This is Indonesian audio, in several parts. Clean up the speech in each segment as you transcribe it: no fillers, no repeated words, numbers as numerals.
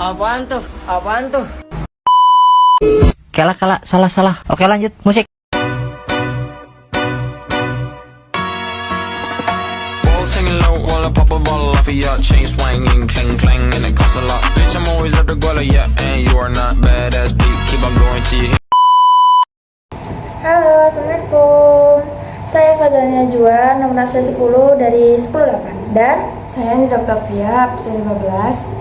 Apaan tuh? Apaan tuh? Kela, salah. Oke, lanjut, musik. Balls hanging low while I pop a bottle off of your chain swinging, clang clang, and it costs a lot. Bitch, I'm always at the guala, yeah, and you are not badass beat. Keep on going till you hit. Halo, Assalamualaikum. Saya Fazalina Najwa, nomor absen 10 dari 108. Dan Saya Dr. Fia, absen 15.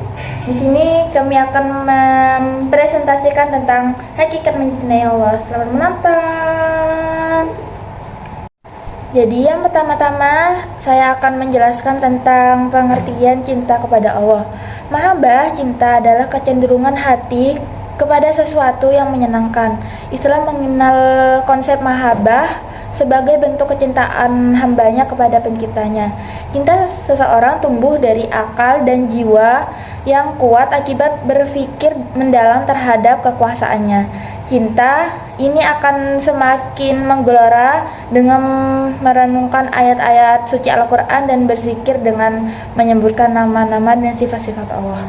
di sini kami akan mempresentasikan tentang hakikat mencintai Allah. Selamat menonton. Jadi yang pertama-tama saya akan menjelaskan tentang pengertian cinta kepada Allah. Mahabbah cinta adalah kecenderungan hati kepada sesuatu yang menyenangkan. Islam mengenal konsep mahabbah sebagai bentuk kecintaan hambanya kepada penciptanya. Cinta seseorang tumbuh dari akal dan jiwa yang kuat akibat berpikir mendalam terhadap kekuasaannya. Cinta ini akan semakin menggelora dengan merenungkan ayat-ayat suci Al-Quran dan berzikir dengan menyebutkan nama-nama dan sifat-sifat Allah.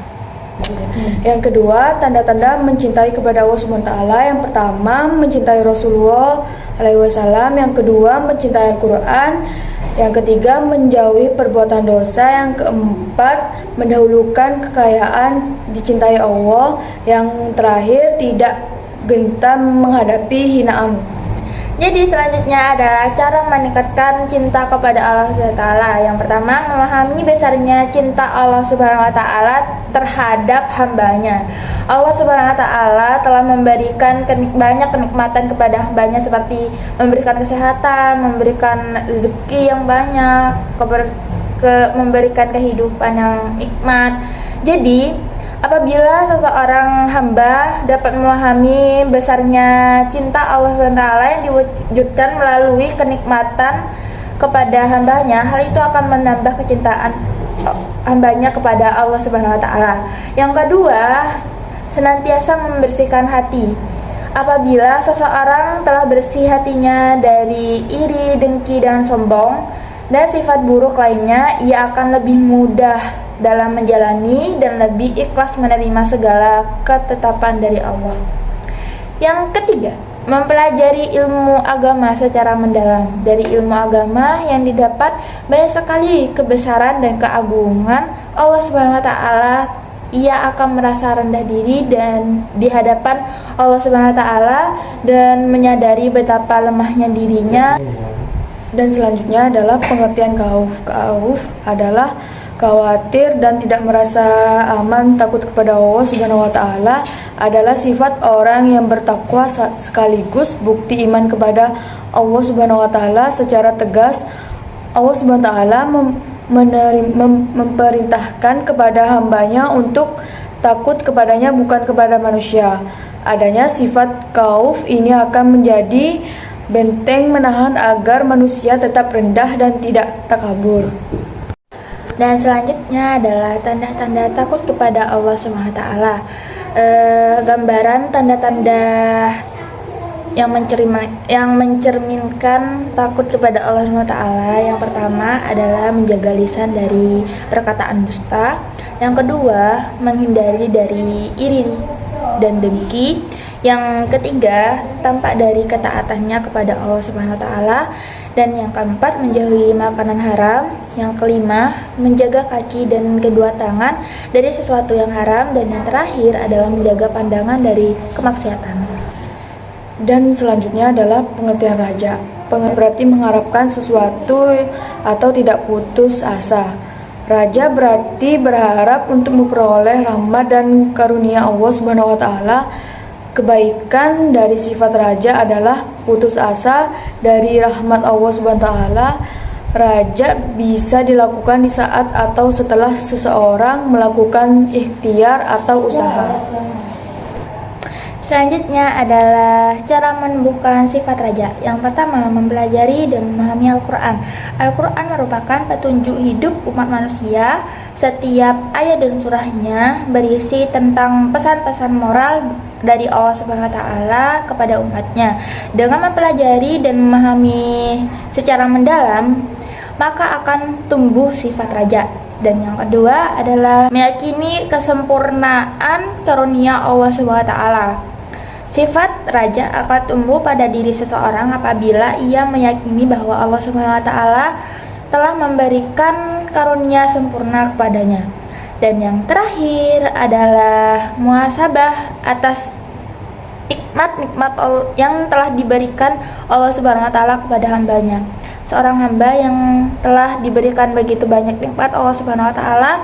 Yang kedua, tanda-tanda mencintai kepada Allah SWT. Yang pertama, mencintai Rasulullah SAW. Yang kedua, mencintai Al-Quran. Yang ketiga, menjauhi perbuatan dosa. Yang keempat, mendahulukan kekayaan, dicintai Allah. Yang terakhir, tidak gentar menghadapi hinaan. Jadi selanjutnya adalah cara meningkatkan cinta kepada Allah SWT. Yang pertama, memahami besarnya cinta Allah Subhanahu wa taala terhadap hambanya. Allah Subhanahu wa taala telah memberikan banyak kenikmatan kepada hambanya, seperti memberikan kesehatan, memberikan rezeki yang banyak, memberikan kehidupan yang nikmat. Jadi apabila seseorang hamba dapat memahami besarnya cinta Allah SWT yang diwujudkan melalui kenikmatan kepada hambanya, hal itu akan menambah kecintaan hambanya kepada Allah SWT. Yang kedua, senantiasa membersihkan hati. Apabila seseorang telah bersih hatinya dari iri, dengki, dan sombong, dan sifat buruk lainnya, ia akan lebih mudah dalam menjalani dan lebih ikhlas menerima segala ketetapan dari Allah. Yang ketiga, mempelajari ilmu agama secara mendalam. Dari ilmu agama yang didapat banyak sekali kebesaran dan keagungan Allah Subhanahu wa taala. Ia akan merasa rendah diri dan di hadapan Allah Subhanahu wa taala dan menyadari betapa lemahnya dirinya. Dan selanjutnya adalah pengertian khauf. Khauf adalah khawatir dan tidak merasa aman, takut kepada Allah Subhanahu wa taala adalah sifat orang yang bertakwa sekaligus bukti iman kepada Allah Subhanahu wa taala secara tegas. Allah Subhanahu wa taala memerintahkan kepada hambanya untuk takut kepadanya, bukan kepada manusia. Adanya sifat khauf ini akan menjadi benteng menahan agar manusia tetap rendah dan tidak takabur. Dan selanjutnya adalah tanda-tanda takut kepada Allah SWT. Gambaran tanda-tanda yang mencerminkan takut kepada Allah SWT. Yang pertama adalah menjaga lisan dari perkataan dusta. Yang kedua, menghindari dari iri dan dengki. Yang ketiga, tampak dari ketaatannya kepada Allah Subhanahu wa taala. Dan yang keempat, menjauhi makanan haram. Yang kelima, menjaga kaki dan kedua tangan dari sesuatu yang haram. Dan yang terakhir adalah menjaga pandangan dari kemaksiatan. Dan selanjutnya adalah pengertian raja. Berarti mengharapkan sesuatu atau tidak putus asa. Raja berarti berharap untuk memperoleh rahmat dan karunia Allah Subhanahu wa taala. Kebaikan dari sifat raja adalah putus asa dari rahmat Allah Subhanahu wa taala. Raja bisa dilakukan di saat atau setelah seseorang melakukan ikhtiar atau usaha. Selanjutnya adalah cara menumbuhkan sifat raja. Yang pertama, mempelajari dan memahami Al-Quran. Al-Quran merupakan petunjuk hidup umat manusia. Setiap ayat dan surahnya berisi tentang pesan-pesan moral dari Allah Subhanahu wa taala kepada umatnya. Dengan mempelajari dan memahami secara mendalam, maka akan tumbuh sifat raja. Dan yang kedua adalah meyakini kesempurnaan karunia Allah SWT. Sifat raja akan tumbuh pada diri seseorang apabila ia meyakini bahwa Allah SWT telah memberikan karunia sempurna kepadanya. Dan yang terakhir adalah muhasabah atas nikmat-nikmat yang telah diberikan Allah Subhanahu wa taala kepada hambanya. Seorang hamba yang telah diberikan begitu banyak nikmat Allah Subhanahu wa taala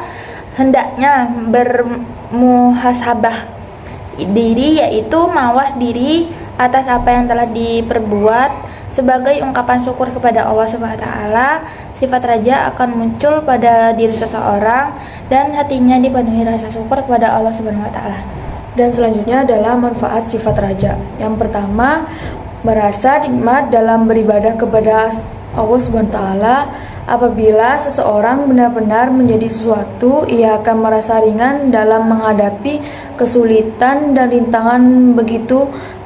hendaknya bermuhasabah diri, yaitu mawas diri atas apa yang telah diperbuat sebagai ungkapan syukur kepada Allah Subhanahu wa taala. Sifat raja akan muncul pada diri seseorang dan hatinya dipenuhi rasa syukur kepada Allah Subhanahu wa taala. Dan selanjutnya adalah manfaat sifat raja. Yang pertama, merasa nikmat dalam beribadah kepada Allah Subhanahu wa taala. Apabila seseorang benar-benar menjadi sesuatu, ia akan merasa ringan dalam menghadapi kesulitan dan rintangan.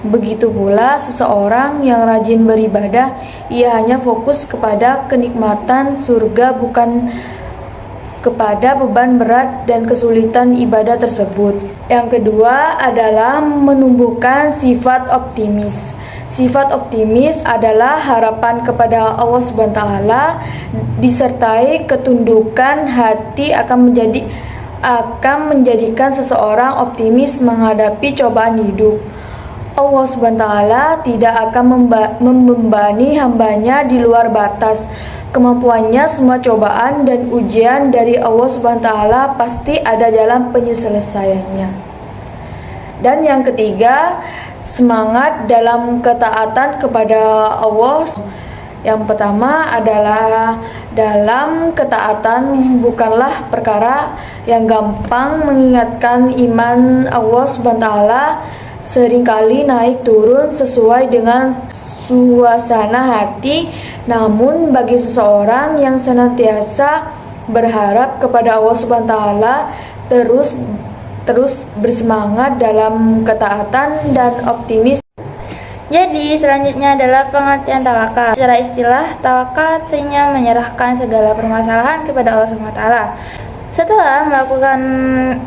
Begitu pula seseorang yang rajin beribadah, ia hanya fokus kepada kenikmatan surga, bukan kepada beban berat dan kesulitan ibadah tersebut. Yang kedua adalah menumbuhkan sifat optimis. Sifat optimis adalah harapan kepada Allah Subhanahu wa taala disertai ketundukan hati akan menjadikan seseorang optimis menghadapi cobaan hidup. Allah Subhanahu wa taala tidak akan membebani hambanya di luar batas kemampuannya. Semua cobaan dan ujian dari Allah Subhanahu wa taala pasti ada jalan penyelesaiannya. Dan yang ketiga, semangat dalam ketaatan kepada Allah. Yang pertama adalah dalam ketaatan bukanlah perkara yang gampang, mengingatkan iman Allah Subhanahu wa taala seringkali naik turun sesuai dengan suasana hati. Namun bagi seseorang yang senantiasa berharap kepada Allah Subhanahu wa taala, terus bersemangat dalam ketaatan dan optimis. Jadi selanjutnya adalah pengertian tawakal. Secara istilah, tawakal artinya menyerahkan segala permasalahan kepada Allah Subhanahu wa taala. Setelah melakukan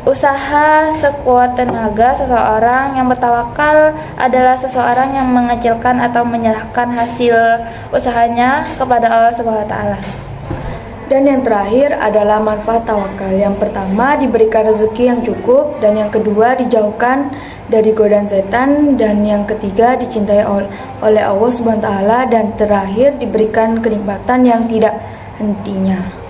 usaha sekuat tenaga, seseorang yang bertawakal adalah seseorang yang mengecilkan atau menyerahkan hasil usahanya kepada Allah Subhanahu wa taala. Dan yang terakhir adalah manfaat tawakal. Yang pertama, diberikan rezeki yang cukup, dan yang kedua, dijauhkan dari godaan setan, dan yang ketiga, dicintai oleh Allah Subhanahu wa taala, dan terakhir, diberikan kenikmatan yang tidak hentinya.